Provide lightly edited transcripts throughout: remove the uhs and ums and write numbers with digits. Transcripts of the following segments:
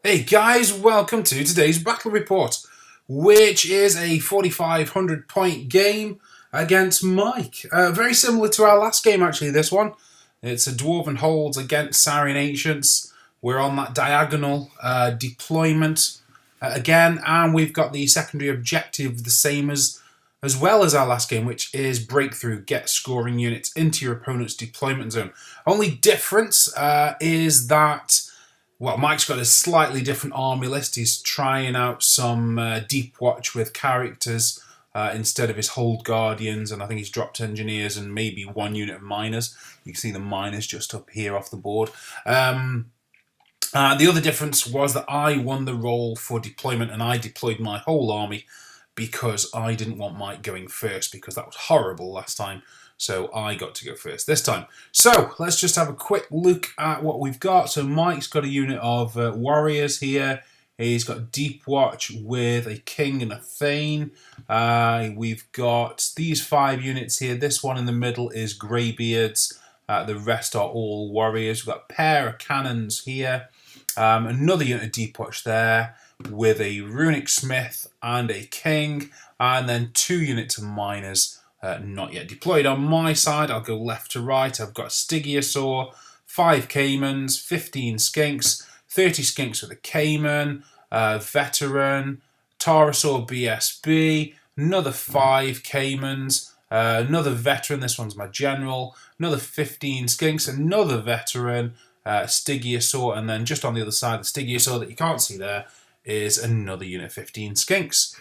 Hey guys, welcome to today's battle report, which is a 4,500 point game against Mike. Very similar to our last game, actually, this one. It's a Dwarven Holds against Saurian Ancients. We're on that diagonal deployment again, and we've got the secondary objective the same as well as our last game, which is breakthrough, get scoring units into your opponent's deployment zone. Only difference is that Mike's got a slightly different army list. He's trying out some Deep Watch with characters instead of his Hold Guardians, and I think he's dropped Engineers and maybe one unit of Miners. You can see the Miners just up here off the board. The other difference was that I won the role for deployment, and I deployed my whole army because I didn't want Mike going first, because that was horrible last time. So I got to go first this time. So let's just have a quick look at what we've got. So Mike's got a unit of warriors here. He's got Deep Watch with a King and a Thane. We've got these 5 units here. This one in the middle is Greybeards. The rest are all warriors. We've got a pair of cannons here. Another unit of Deep Watch there with a Runic Smith and a King. And then 2 units of miners. Not yet deployed. On my side, I'll go left to right. I've got Stygiosaur, 5 Caimans, 15 Skinks, 30 Skinks with a Caiman, Veteran, Tarasaur BSB, another 5 Caimans, another Veteran, this one's my General, another 15 Skinks, another Veteran, Stygiosaur, and then just on the other side, the Stygiosaur that you can't see there is another unit, 15 Skinks.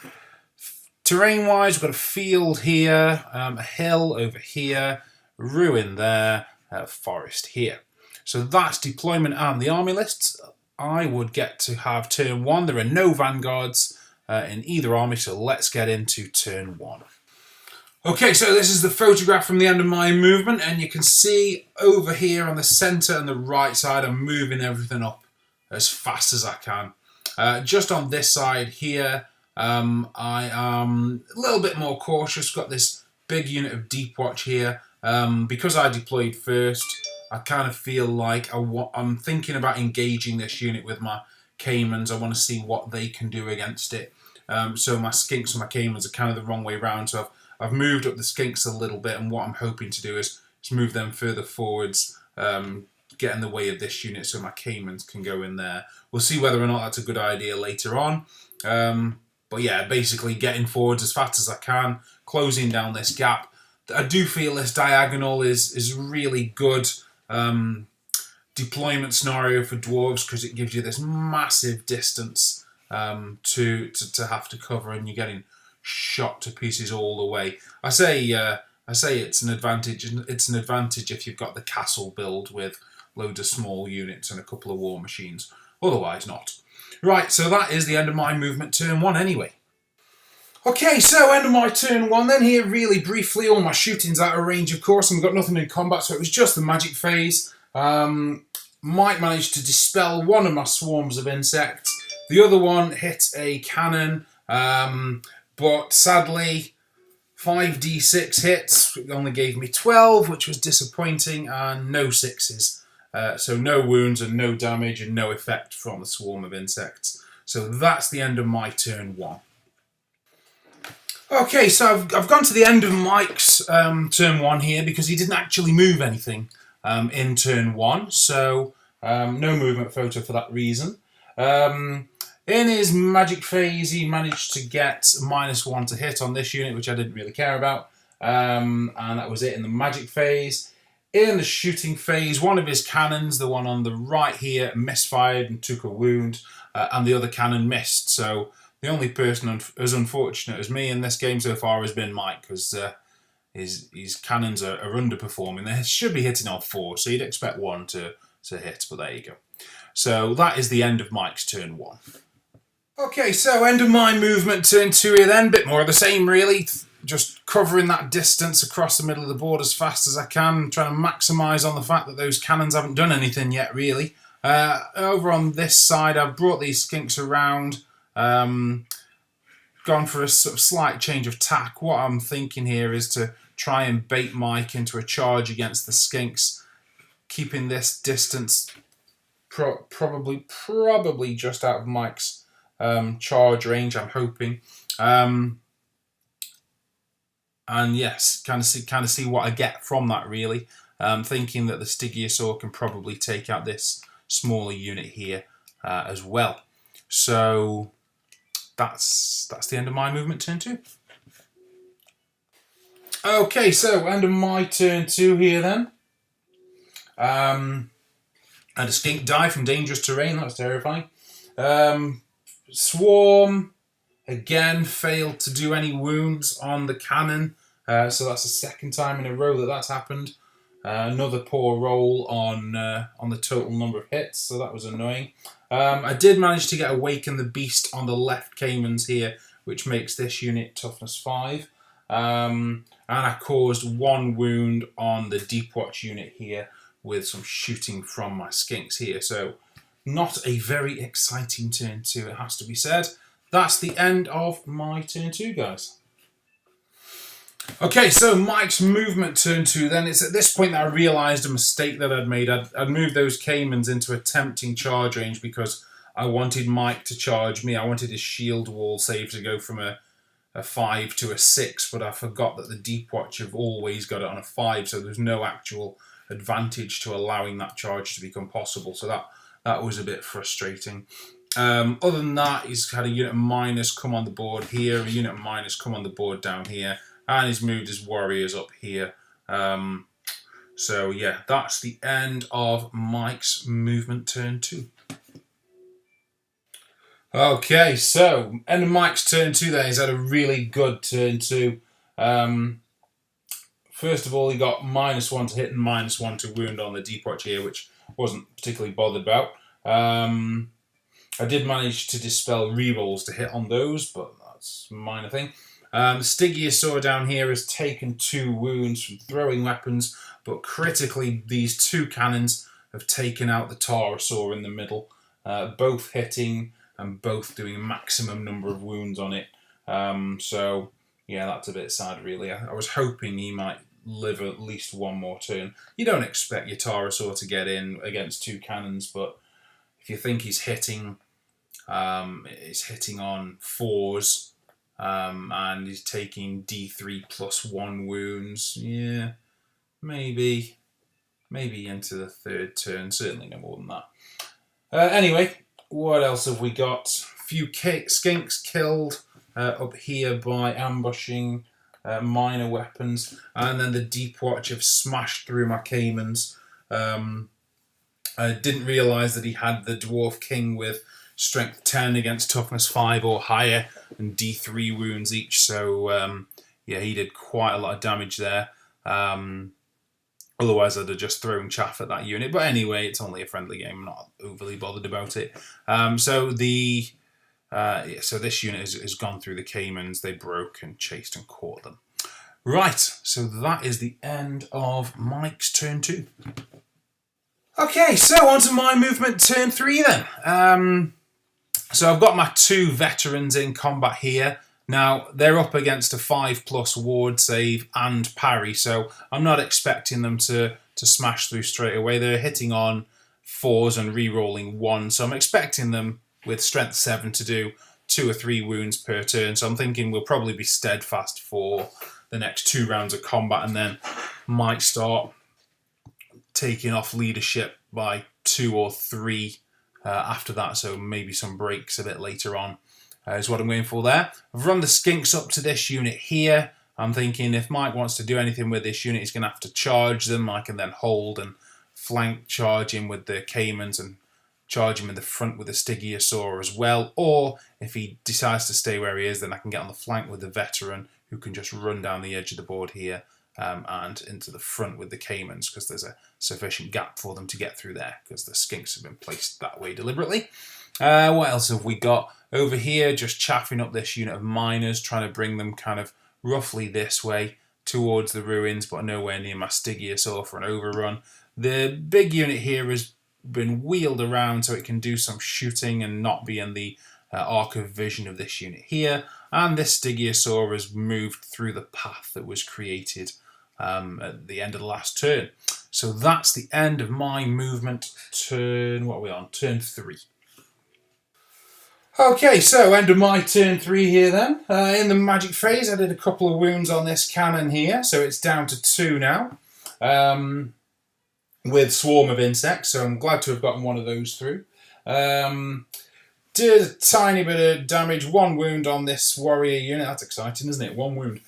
Terrain-wise, we've got a field here, a hill over here, ruin there, forest here. So that's deployment and the army lists. I would get to have turn 1. There are no vanguards in either army, so let's get into turn 1. Okay, so this is the photograph from the end of my movement, and you can see over here on the centre and the right side, I'm moving everything up as fast as I can. Just on this side here, I am a little bit more cautious. Got this big unit of Deep Watch here. Because I deployed first, I kind of feel like I'm thinking about engaging this unit with my Caimans. I want to see what they can do against it. So my Skinks and my Caimans are kind of the wrong way around. So I've moved up the Skinks a little bit, and what I'm hoping to do is move them further forwards, get in the way of this unit so my Caimans can go in there. We'll see whether or not that's a good idea later on. But yeah, basically getting forwards as fast as I can, closing down this gap. I do feel this diagonal is really good deployment scenario for dwarves, because it gives you this massive distance to have to cover, and you're getting shot to pieces all the way. I say it's an advantage. It's an advantage if you've got the castle build with loads of small units and a couple of war machines. Otherwise, not. Right, so that is the end of my movement turn 1 anyway. Okay, so end of my turn 1 then here, really briefly. All my shooting's out of range, of course, and we've got nothing in combat, so it was just the magic phase. Mike managed to dispel one of my swarms of insects. The other one hit a cannon, but sadly, 5d6 hits. It only gave me 12, which was disappointing, and no 6s. So no wounds and no damage and no effect from the swarm of insects. So that's the end of my turn 1. Okay, so I've gone to the end of Mike's turn 1 here, because he didn't actually move anything in turn 1. So no movement photo for that reason. In his magic phase, he managed to get -1 to hit on this unit, which I didn't really care about. And that was it in the magic phase. In the shooting phase, one of his cannons, the one on the right here, misfired and took a wound, and the other cannon missed. So the only person as unfortunate as me in this game so far has been Mike, because his cannons are underperforming. They should be hitting on 4, so you'd expect 1 to hit, but there you go. So that is the end of Mike's turn 1. Okay, so end of my movement turn 2 here then. Bit more of the same, really. Just covering that distance across the middle of the board as fast as I can, trying to maximise on the fact that those cannons haven't done anything yet, really. Over on this side, I've brought these Skinks around, gone for a sort of slight change of tack. What I'm thinking here is to try and bait Mike into a charge against the Skinks, keeping this distance probably just out of Mike's charge range, I'm hoping. And yes, kind of see what I get from that, really. Thinking that the Stygiosaur can probably take out this smaller unit here as well. So that's the end of my movement, turn 2. Okay, so end of my turn 2 here then. And a skink die from dangerous terrain. That's terrifying. Swarm again failed to do any wounds on the cannon. So that's the second time in a row that's happened. Another poor roll on the total number of hits, so that was annoying. I did manage to get Awaken the Beast on the left Caimans here, which makes this unit toughness 5. And I caused 1 wound on the Deep Watch unit here with some shooting from my skinks here. So not a very exciting turn 2, it has to be said. That's the end of my turn 2, guys. Okay, so Mike's movement turn 2 then. It's at this point that I realised a mistake that I'd made. I'd moved those Caimans into a tempting charge range because I wanted Mike to charge me. I wanted his shield wall save to go from a 5 to a 6, but I forgot that the Deep Watch have always got it on a 5, so there's no actual advantage to allowing that charge to become possible. So that was a bit frustrating. Other than that, he's had a unit minus come on the board here, a unit minus come on the board down here, and he's moved his warriors up here. So yeah, that's the end of Mike's movement turn 2. Okay, so end of Mike's turn 2 there. He's had a really good turn 2. First of all, he got -1 to hit and -1 to wound on the Deep Watch here, which wasn't particularly bothered about. I did manage to dispel rerolls to hit on those, but that's a minor thing. The Stygiosaur down here has taken 2 wounds from throwing weapons, but critically, these 2 cannons have taken out the Tarasaur in the middle, both hitting and both doing a maximum number of wounds on it. So, yeah, that's a bit sad, really. I was hoping he might live at least 1 more turn. You don't expect your Tarasaur to get in against 2 cannons, but if you think he's hitting on 4s, and he's taking D3 plus 1 wounds, yeah, maybe into the 3rd turn, certainly no more than that. Anyway, what else have we got? A few skinks killed up here by ambushing minor weapons, and then the Deep Watch have smashed through my Caimans. I didn't realise that he had the Dwarf King with strength 10 against toughness 5 or higher and D3 wounds each, so yeah, he did quite a lot of damage there. Otherwise I'd have just thrown chaff at that unit, but anyway, it's only a friendly game, I'm not overly bothered about it. So this unit has gone through the Caimans, they broke and chased and caught them. Right, so that is the end of Mike's turn 2. Okay, so on to my movement turn 3 then. So I've got my 2 veterans in combat here. Now, they're up against a 5+ ward save and parry, so I'm not expecting them to smash through straight away. They're hitting on 4s and re-rolling 1, so I'm expecting them with strength 7 to do 2 or 3 wounds per turn, so I'm thinking we'll probably be steadfast for the next 2 rounds of combat and then might start taking off leadership by 2 or 3 after that, so maybe some breaks a bit later on is what I'm going for there. I've run the skinks up to this unit here. I'm thinking if Mike wants to do anything with this unit, he's going to have to charge them. I can then hold and flank charge him with the Caimans and charge him in the front with the Stygiosaur as well. Or if he decides to stay where he is, then I can get on the flank with the veteran who can just run down the edge of the board here and into the front with the Caimans, because there's a sufficient gap for them to get through there because the skinks have been placed that way deliberately. What else have we got? Over here, just chaffing up this unit of miners, trying to bring them kind of roughly this way towards the ruins, but nowhere near my Stygiosaur for an overrun. The big unit here has been wheeled around so it can do some shooting and not be in the arc of vision of this unit here. And this Stygiosaur has moved through the path that was created at the end of the last turn. So that's the end of my movement turn. What are we on? Turn 3. Okay, so end of my turn 3 here then. In the magic phase, I did a couple of wounds on this cannon here, so it's down to 2 now. With Swarm of Insects, so I'm glad to have gotten one of those through. Did a tiny bit of damage, 1 wound on this warrior unit. That's exciting, isn't it? 1 wound.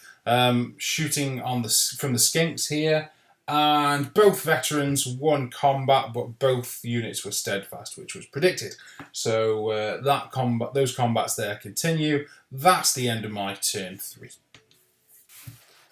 Shooting on from the Skinks here. And both veterans won combat, but both units were steadfast, which was predicted. So those combats there continue. That's the end of my turn 3.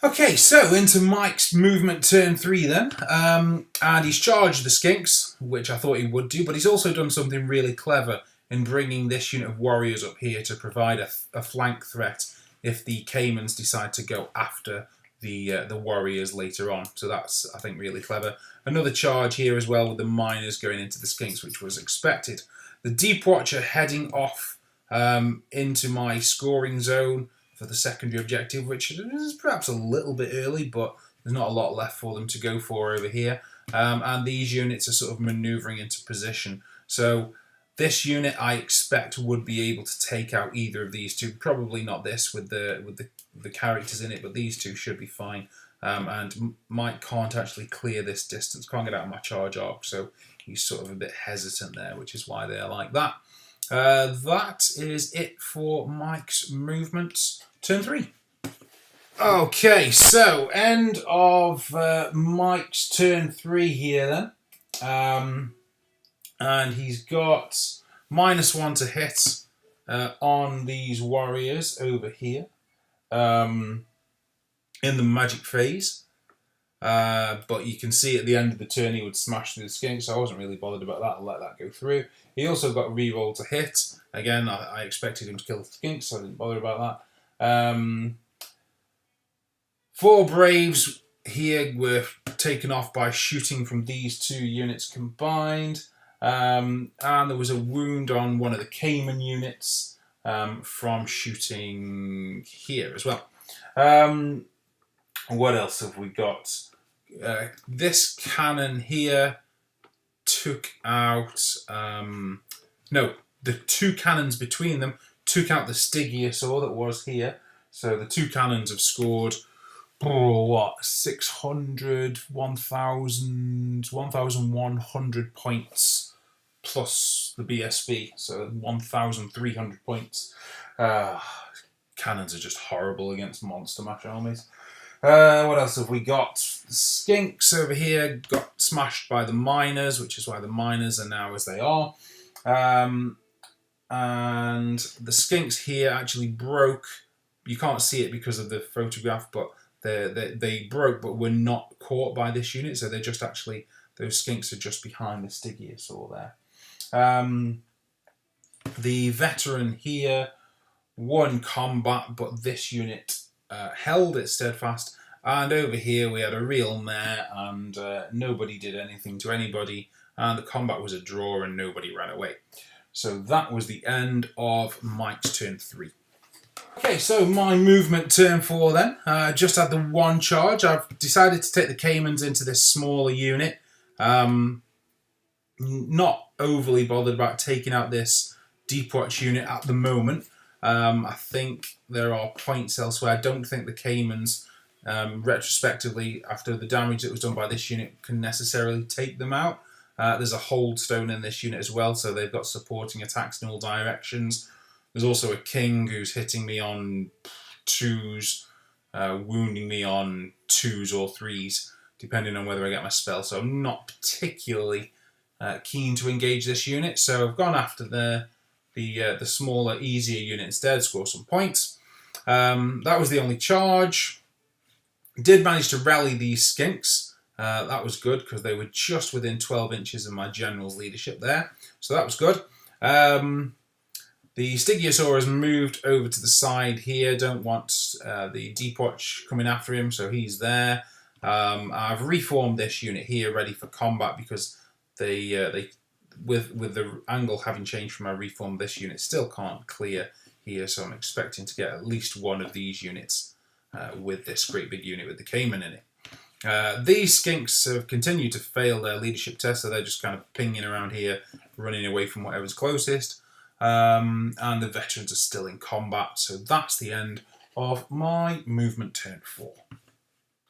Okay, so into Mike's movement turn 3 then. And he's charged the Skinks, which I thought he would do, but he's also done something really clever in bringing this unit of warriors up here to provide a flank threat if the Caimans decide to go after the warriors later on. So that's, I think, really clever. Another charge here as well with the miners going into the Skinks, which was expected. The Deep Watcher heading off into my scoring zone for the secondary objective, which is perhaps a little bit early, but there's not a lot left for them to go for over here. And these units are sort of manoeuvring into position. So this unit, I expect, would be able to take out either of these two. Probably not this with the characters in it, but these two should be fine. And Mike can't actually clear this distance, can't get out of my charge arc, so he's sort of a bit hesitant there, which is why they're like that. That is it for Mike's movements. Turn 3. Okay, so end of Mike's turn 3 here then. And he's got -1 to hit on these warriors over here in the magic phase. But you can see at the end of the turn he would smash through the Skink, so I wasn't really bothered about that. I'll let that go through. He also got reroll to hit. Again, I expected him to kill the Skink, so I didn't bother about that. 4 Braves here were taken off by shooting from these 2 units combined. And there was a wound on one of the Caiman units from shooting here as well. What else have we got? This cannon here took out... no, the 2 cannons between them took out the Stygiosaur that was here. So the 2 cannons have scored... 600, 1,000, 1,100 points plus the BSB, so 1,300 points. Cannons are just horrible against Monster Mash armies. What else have we got? The Skinks over here got smashed by the miners, which is why the miners are now as they are. And the Skinks here actually broke. You can't see it because of the photograph, but they broke, but were not caught by this unit, so they're just actually, those Skinks are just behind the Stygiosaur there. The veteran here won combat, but this unit held it steadfast, and over here we had a real mare, and nobody did anything to anybody, and the combat was a draw and nobody ran away. So that was the end of Mike's turn 3. Okay, so my movement turn 4 then. Just had the 1 charge. I've decided to take the Caimans into this smaller unit. Not overly bothered about taking out this Deep Watch unit at the moment. I think there are points elsewhere. I don't think the Caimans, retrospectively, after the damage that was done by this unit, can necessarily take them out. There's a hold stone in this unit as well, so they've got supporting attacks in all directions. There's also a king who's hitting me on 2s, wounding me on 2s or 3s, depending on whether I get my spell. So I'm not particularly keen to engage this unit. So I've gone after the smaller, easier unit instead, score some points. That was the only charge. Did manage to rally these Skinks. That was good because they were just within 12 inches of my general's leadership there. So that was good. The Stygiosaur has moved over to the side here. Don't want the Deep Watch coming after him, so he's there. I've reformed this unit here, ready for combat, because they with the angle having changed from my reform, this unit still can't clear here, so I'm expecting to get at least one of these units with this great big unit with the Caiman in it. These skinks have continued to fail their leadership test, so they're just kind of pinging around here, running away from whatever's closest. And the veterans are still in combat, so that's the end of my movement turn 4.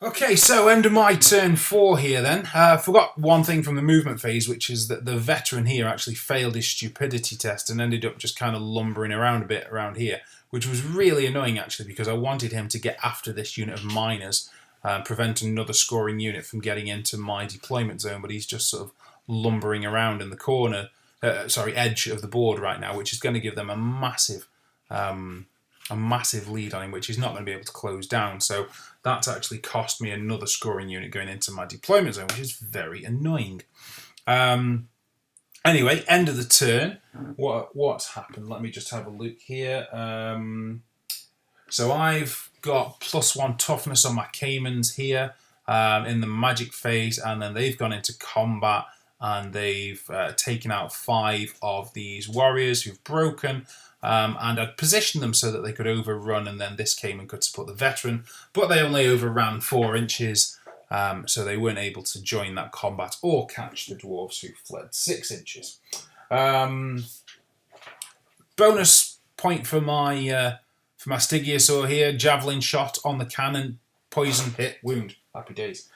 Okay, so end of my turn 4 here then. Forgot one thing from the movement phase, which is that the veteran here actually failed his stupidity test and ended up just kind of lumbering around a bit around here, which was really annoying actually, because I wanted him to get after this unit of miners, prevent another scoring unit from getting into my deployment zone, but he's just sort of lumbering around in the corner, edge of the board right now, which is going to give them a massive lead on him, which he's not going to be able to close down. So that's actually cost me another scoring unit going into my deployment zone, which is very annoying. Anyway, end of the turn. What's happened? Let me just have a look here. So I've got +1 toughness on my Caimans here in the magic phase, and then they've gone into combat and they've taken out 5 of these warriors who've broken. And I'd positioned them so that they could overrun, and then this came and could support the veteran, but they only overran 4 inches, so they weren't able to join that combat or catch the dwarves who fled 6 inches. Bonus point for my Stygiosaur here: javelin shot on the cannon, poison, hit, wound. Happy days.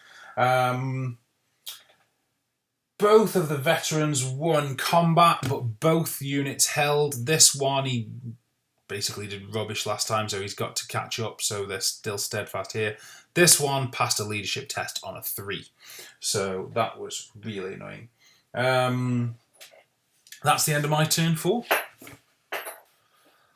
Both of the veterans won combat, but both units held. This one, he basically did rubbish last time, so he's got to catch up, so they're still steadfast here. This one passed a leadership test on a 3, so that was really annoying. That's the end of my turn 4.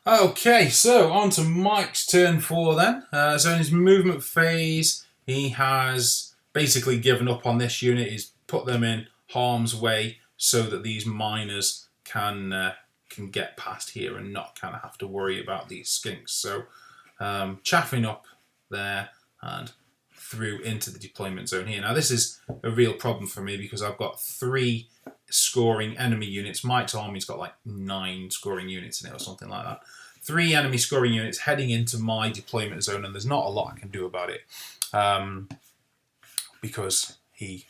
Okay, so on to Mike's turn 4 then. So in his movement phase, he has basically given up on this unit. He's put them in harm's way so that these miners can get past here and not kind of have to worry about these skinks. So chaffing up there and through into the deployment zone here. Now this is a real problem for me because I've got 3 scoring enemy units. Mike's army's got like 9 scoring units in it or something like that. 3 enemy scoring units heading into my deployment zone, and there's not a lot I can do about it because he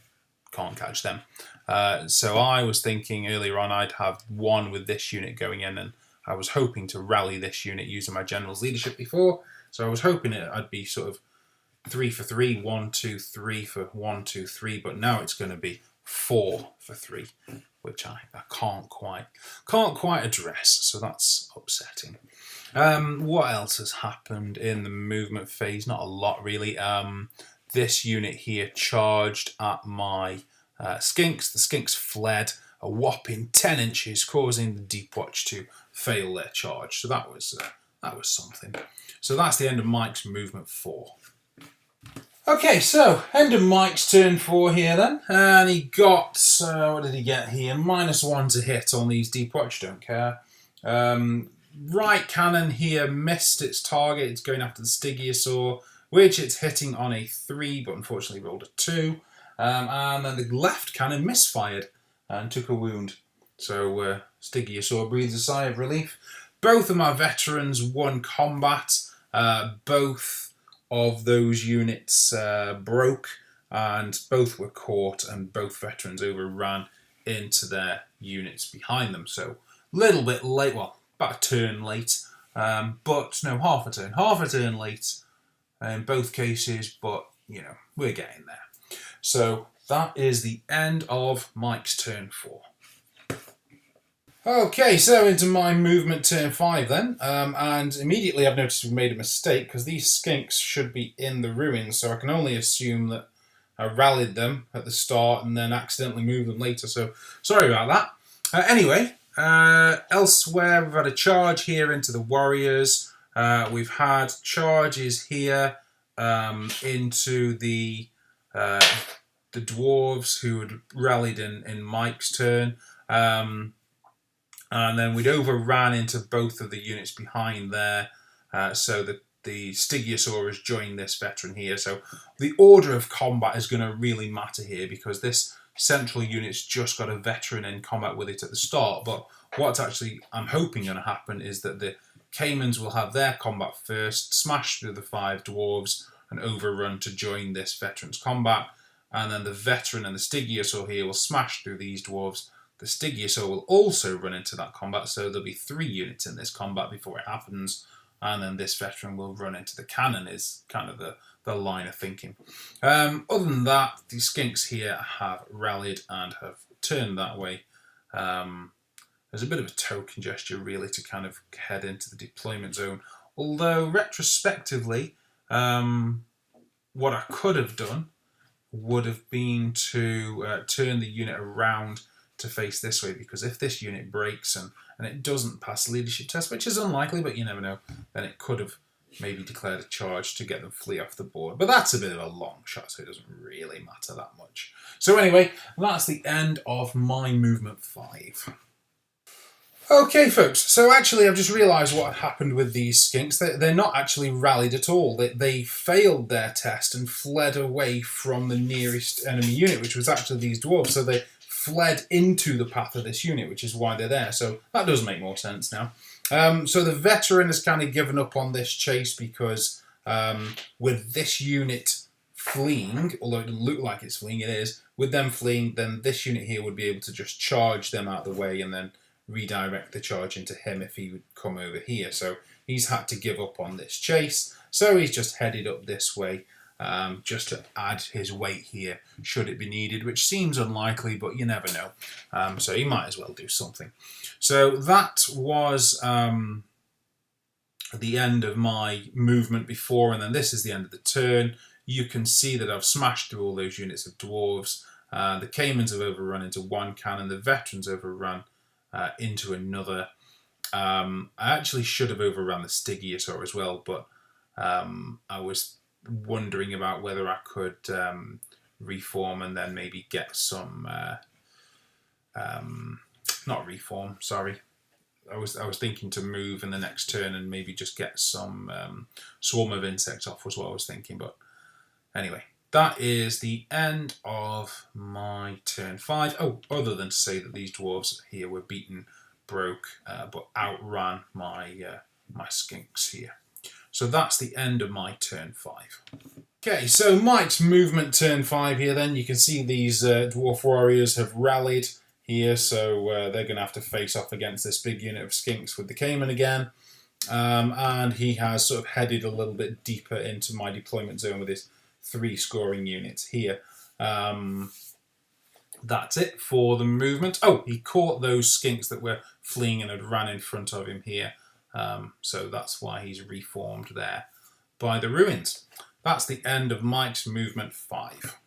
can't catch them. So I was thinking earlier on I'd have 1 with this unit going in, and I was hoping to rally this unit using my general's leadership before. So I was hoping I'd be sort of 3 for 3, 1, 2, 3 for 1, 2, 3, but now it's going to be 4 for 3, which I can't quite address. So that's upsetting. What else has happened in the movement phase? Not a lot really. This unit here charged at my skinks. The skinks fled a whopping 10 inches, causing the Deep Watch to fail their charge. So that was something. So that's the end of Mike's movement 4. Okay, so end of Mike's turn 4 here then, and he got what did he get here? -1 to hit on these Deep Watch. Don't care. Right cannon here missed its target. It's going after the Stygiosaur, which it's hitting on a 3, but unfortunately rolled a 2. And then the left cannon misfired and took a wound. So Stygiosaur breathes a sigh of relief. Both of my veterans won combat. Both of those units broke, and both were caught, and both veterans overran into their units behind them. So a little bit late, well, about a turn late, but no, half a turn late in both cases, but you know, we're getting there. So that is the end of Mike's turn 4. Okay, so into my movement turn 5 then, and immediately I've noticed we've made a mistake because these skinks should be in the ruins, so I can only assume that I rallied them at the start and then accidentally moved them later, so sorry about that. Anyway, elsewhere we've had a charge here into the warriors. We've had charges here into the dwarves who had rallied in Mike's turn. And then we'd overran into both of the units behind there, so that the Stygiosaur has joined this veteran here. So the order of combat is going to really matter here because this central unit's just got a veteran in combat with it at the start. But what's actually I'm hoping going to happen is that the Caimans will have their combat first, smash through the 5 dwarves, an overrun to join this veteran's combat. And then the veteran and the Stygiosaur here will smash through these dwarves. The Stygiosaur will also run into that combat, so there'll be 3 units in this combat before it happens. And then this veteran will run into the cannon, is kind of the line of thinking. Other than that, the skinks here have rallied and have turned that way. There's a bit of a token gesture, really, to kind of head into the deployment zone. Although, retrospectively, what I could have done would have been to turn the unit around to face this way, because if this unit breaks and it doesn't pass the leadership test, which is unlikely, but you never know, then it could have maybe declared a charge to get them flee off the board. But that's a bit of a long shot, so it doesn't really matter that much. So anyway, that's the end of my movement 5. Okay, folks, so actually I've just realised what happened with these skinks. They're not actually rallied at all. They failed their test and fled away from the nearest enemy unit, which was actually these dwarves. So they fled into the path of this unit, which is why they're there. So that does make more sense now. So the veteran has kind of given up on this chase because with this unit fleeing, although it doesn't look like it's fleeing, it is, with them fleeing, then this unit here would be able to just charge them out of the way and then redirect the charge into him if he would come over here. So he's had to give up on this chase. So he's just headed up this way just to add his weight here should it be needed, which seems unlikely, but you never know. So he might as well do something. So that was the end of my movement before, and then this is the end of the turn. You can see that I've smashed through all those units of dwarves. The Caimans have overrun into one cannon. The veterans overrun into another. I actually should have overrun the Stygiosaur as well, but I was wondering about whether I could reform and then maybe get some not reform, sorry. I was thinking to move in the next turn and maybe just get some swarm of insects off was what I was thinking, but anyway. That is the end of my turn 5. Oh, other than to say that these dwarves here were beaten, broke, but outran my my skinks here. So that's the end of my turn 5. Okay, so Mike's movement turn 5 here then. You can see these dwarf warriors have rallied here, so they're going to have to face off against this big unit of skinks with the Caiman again. And he has sort of headed a little bit deeper into my deployment zone with his 3 scoring units here. That's it for the movement. Oh, he caught those skinks that were fleeing and had ran in front of him here. So that's why he's reformed there by the ruins. That's the end of Mike's movement 5.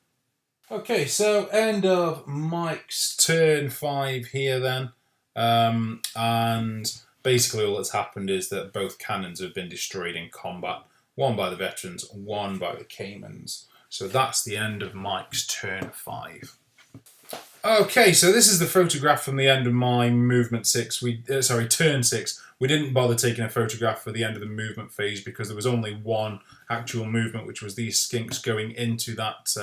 Okay, so end of Mike's turn 5 here then. And basically all that's happened is that both cannons have been destroyed in combat. One by the veterans, one by the Caimans. So that's the end of Mike's turn 5. Okay, so this is the photograph from the end of my movement 6. Turn 6. We didn't bother taking a photograph for the end of the movement phase because there was only one actual movement, which was these skinks going into that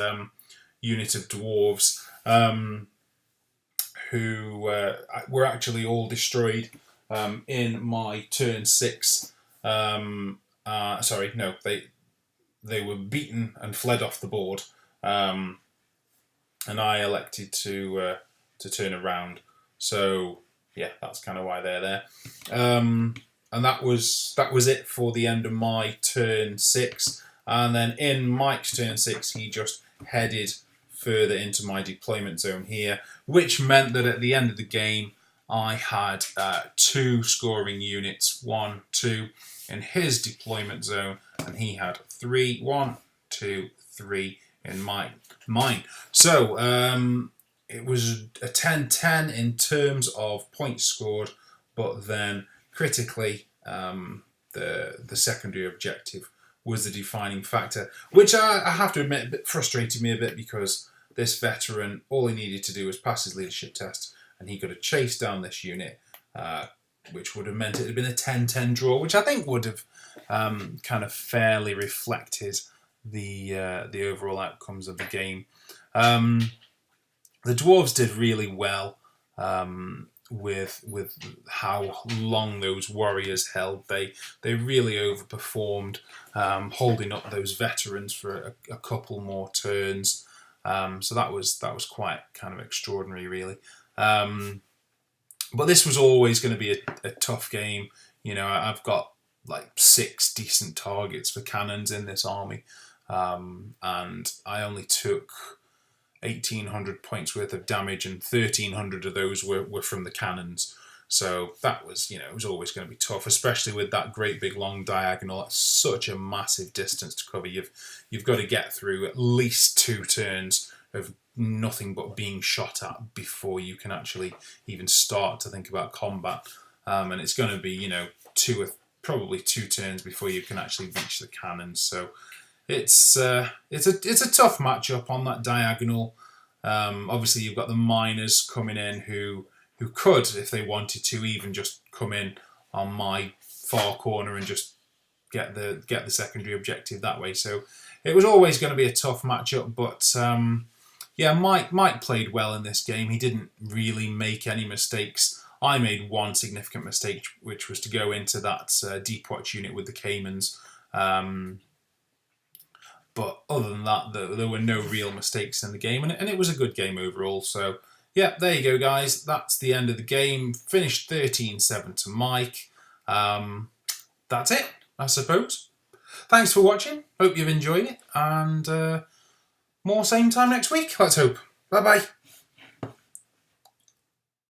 unit of dwarves who were actually all destroyed in my turn 6. Sorry, no, they were beaten and fled off the board, and I elected to turn around. So yeah, that's kind of why they're there. And that was it for the end of my turn 6. And then in Mike's turn 6, he just headed further into my deployment zone here, which meant that at the end of the game, I had 2 scoring units, 1, 2, in his deployment zone, and he had 3, 1, 2, 3 in mine. So it was a 10-10 in terms of points scored, but then critically the secondary objective was the defining factor, which I have to admit frustrated me a bit because this veteran, all he needed to do was pass his leadership test and he could have chased down this unit, which would have meant it had been a 10-10 draw, which I think would have kind of fairly reflected the overall outcomes of the game. The dwarves did really well. with how long those warriors held. They really overperformed, holding up those veterans for a couple more turns. So that was quite kind of extraordinary, really. But this was always going to be a tough game. You know, I've got like 6 decent targets for cannons in this army, and I only took 1,800 points worth of damage, and 1,300 of those were from the cannons. So that was, you know, it was always going to be tough, especially with that great big long diagonal. It's such a massive distance to cover. You've got to get through at least 2 turns of nothing but being shot at before you can actually even start to think about combat. And it's going to be, you know, probably 2 turns before you can actually reach the cannons. So it's a tough matchup on that diagonal. Obviously, you've got the miners coming in who could, if they wanted to, even just come in on my far corner and just get the secondary objective that way. So it was always going to be a tough matchup, but yeah, Mike played well in this game. He didn't really make any mistakes. I made one significant mistake, which was to go into that deep watch unit with the Caymans. But other than that, there were no real mistakes in the game, and it was a good game overall. So yeah, there you go, guys. That's the end of the game. Finished 13-7 to Mike. That's it, I suppose. Thanks for watching. Hope you've enjoyed it, and more same time next week, let's hope. Bye-bye.